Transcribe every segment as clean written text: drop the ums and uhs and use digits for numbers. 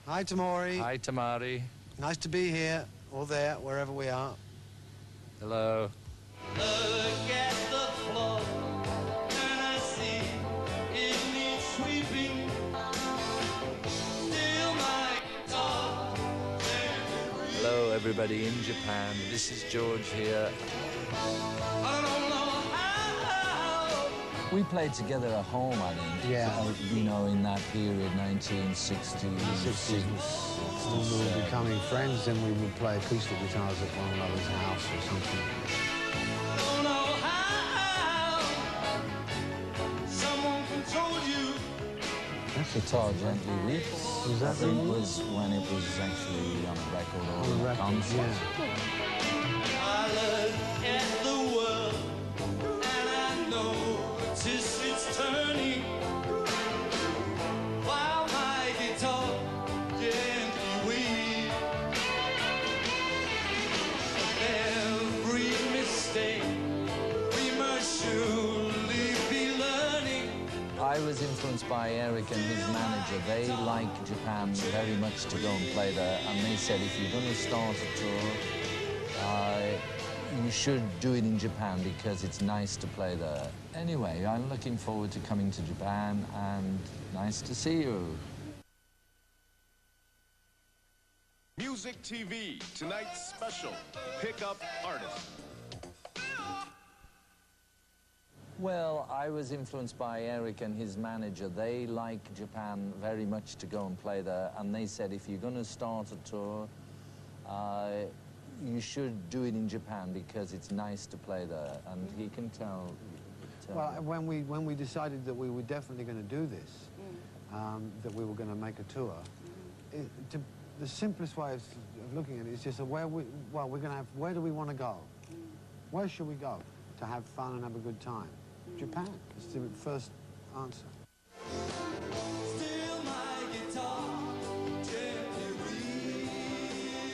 Hi, Tamori. Hi, Tamari. Nice to be here, or there, wherever we are. Hello. Look at the floor, and I see it needs sweeping. Still my guitar. Hello, everybody in Japan. This is George here. I don't know how. We played together at home, I think. Yeah. You know, in that period, 1960s. 60s. When we were becoming friends, then we would play acoustic guitars at one another's house or something. Don't know how. Someone controlled you. Guitar Gently Weeps. Was that I think the- was when it was actually on a record or On the a record, concert. yeah. I look at the world, and I notice it's turning. While my guitar gently weeps. Every mistake we must surely be learning. I was influenced by Eric and his manager. They like Japan very much to go and play there, and they said if you're going to start a tour, you should do it in Japan because it's nice to play there. Anyway, I'm looking forward to coming to Japan, and nice to see you. Music TV, tonight's special pickup artist. Well, I was influenced by Eric and his manager. They like Japan very much to go and play there, and they said if you're going to start a tour, you should do it in Japan because it's nice to play there, and he can tell. Well, when we decided that we were definitely going to do this, that we were going to make a tour, the simplest way of looking at it is just where do we want to go? Where should we go to have fun and have a good time? Japan. It's the first answer. Still my guitar gently weeps.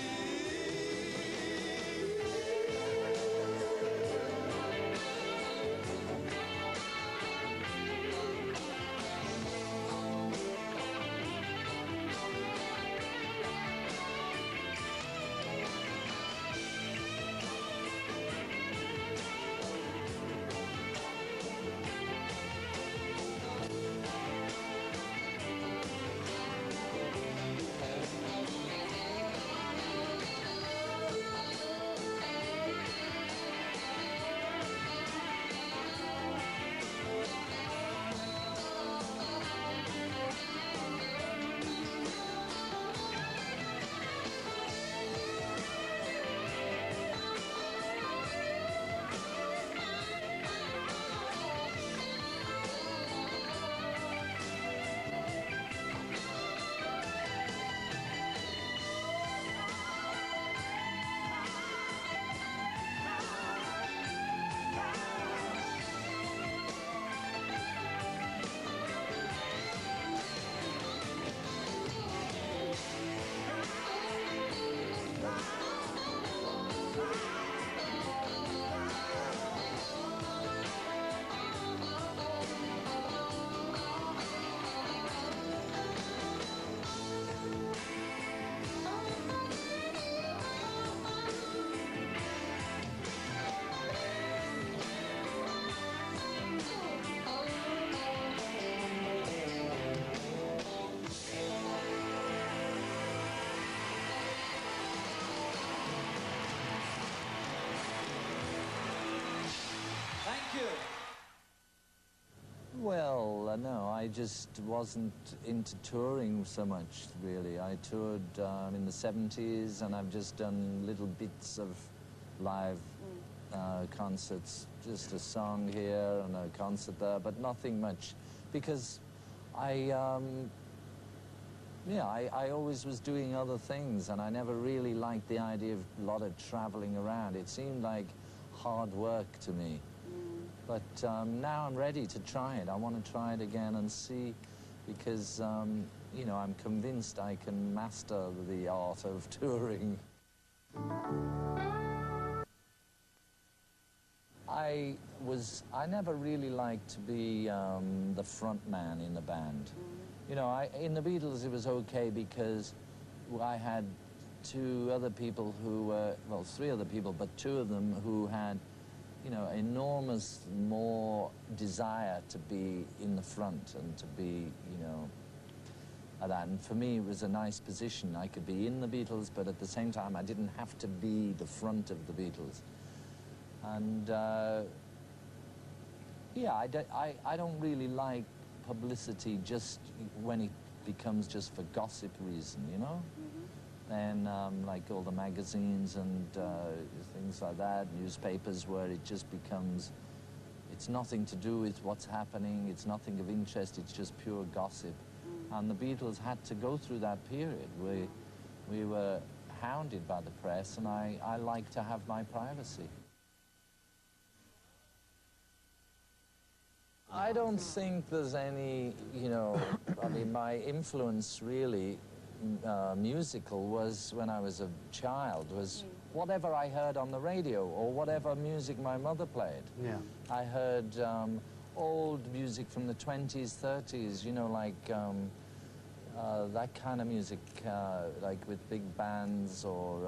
Thank you. Well, no, I just wasn't into touring so much, really. I toured in the 70s, and I've just done little bits of live concerts, just a song here and a concert there, but nothing much, because I always was doing other things, and I never really liked the idea of a lot of traveling around. It seemed like hard work to me. But now I'm ready to try it. I want to try it again and see, because, you know, I'm convinced I can master the art of touring. I never really liked to be the front man in the band. You know, in the Beatles it was okay because I had two other people who were, well, three other people, but two of them who had, you know, enormous more desire to be in the front and to be, you know, that. And for me, it was a nice position. I could be in the Beatles, but at the same time, I didn't have to be the front of the Beatles. And, yeah, I don't really like publicity just when it becomes just for gossip reason, you know? And like all the magazines and things like that, newspapers where it just becomes, it's nothing to do with what's happening, it's nothing of interest, it's just pure gossip. And the Beatles had to go through that period. We were hounded by the press, and I like to have my privacy. I don't think there's any, you know, I mean, my influence really musical was when I was a child, was whatever I heard on the radio or whatever music my mother played. Yeah. I heard old music from the 20s, 30s, you know, like that kind of music, like with big bands or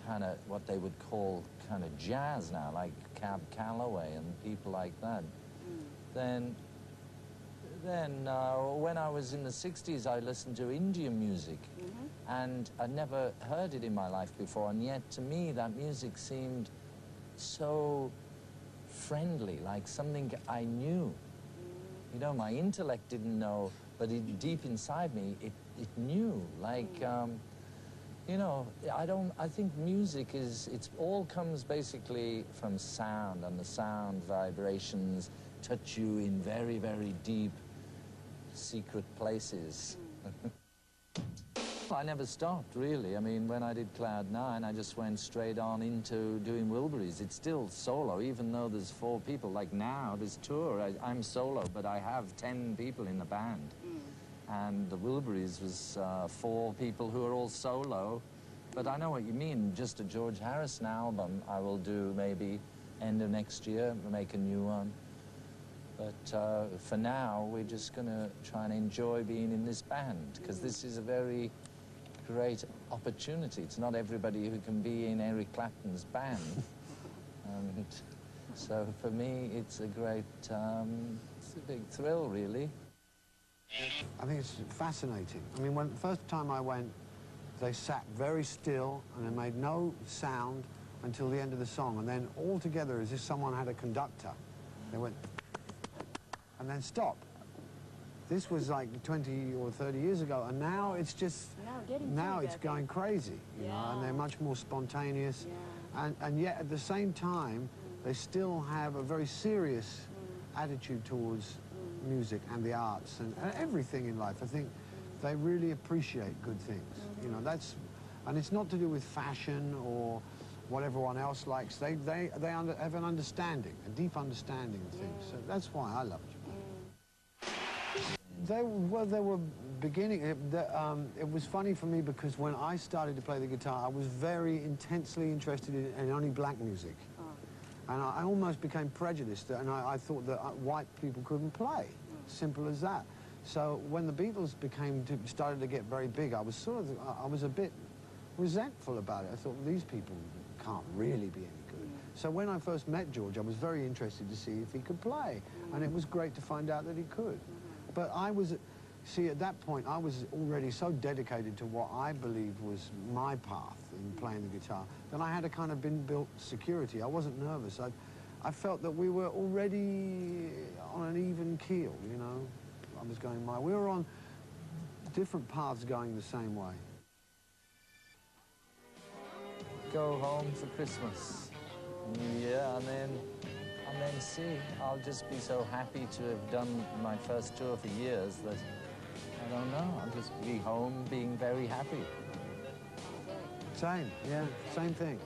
kind of what they would call kind of jazz now, like Cab Calloway and people like that. Then when I was in the 60s, I listened to Indian music, and I'd never heard it in my life before, and yet to me that music seemed so friendly, like something I knew. You know, my intellect didn't know, but deep inside me, it knew, like, you know, I think music it all comes basically from sound, and the sound vibrations touch you in very, very deep, secret places. I never stopped, really. I mean, when I did Cloud 9, I just went straight on into doing Wilburys. It's still solo, even though there's 4 people. Like now, this tour, I'm solo, but I have 10 people in the band. And the Wilburys was 4 people who are all solo. But I know what you mean. Just a George Harrison album I will do maybe end of next year, make a new one. But for now, we're just going to try and enjoy being in this band, because this is a very great opportunity. It's not everybody who can be in Eric Clapton's band. And so for me, it's a great, it's a big thrill, really. I think it's fascinating. I mean, when the first time I went, they sat very still and they made no sound until the end of the song. And then all together, as if someone had a conductor, they went and then stopped. This was like 20 or 30 years ago, and now it's just, now it's going crazy, you know, and they're much more spontaneous. And yet at the same time, they still have a very serious attitude towards music and the arts and everything in life. I think they really appreciate good things, you know, and it's not to do with fashion or what everyone else likes. They have an understanding, a deep understanding of things. So that's why I love Japan. They were beginning, it was funny for me because when I started to play the guitar, I was very intensely interested in only black music. And I almost became prejudiced, and I thought that white people couldn't play. Simple as that. So when the Beatles started to get very big, I was I was a bit resentful about it. I thought, these people can't really be any good. So when I first met George, I was very interested to see if he could play, and it was great to find out that he could. But see, at that point, I was already so dedicated to what I believed was my path in playing the guitar, that I had a kind of built security. I wasn't nervous. I felt that we were already on an even keel, you know. I was going we were on different paths going the same way. Go home for Christmas, New Year, and then see. I'll just be so happy to have done my first tour for years that, I don't know, I'll just be home being very happy. Same, yeah, same thing.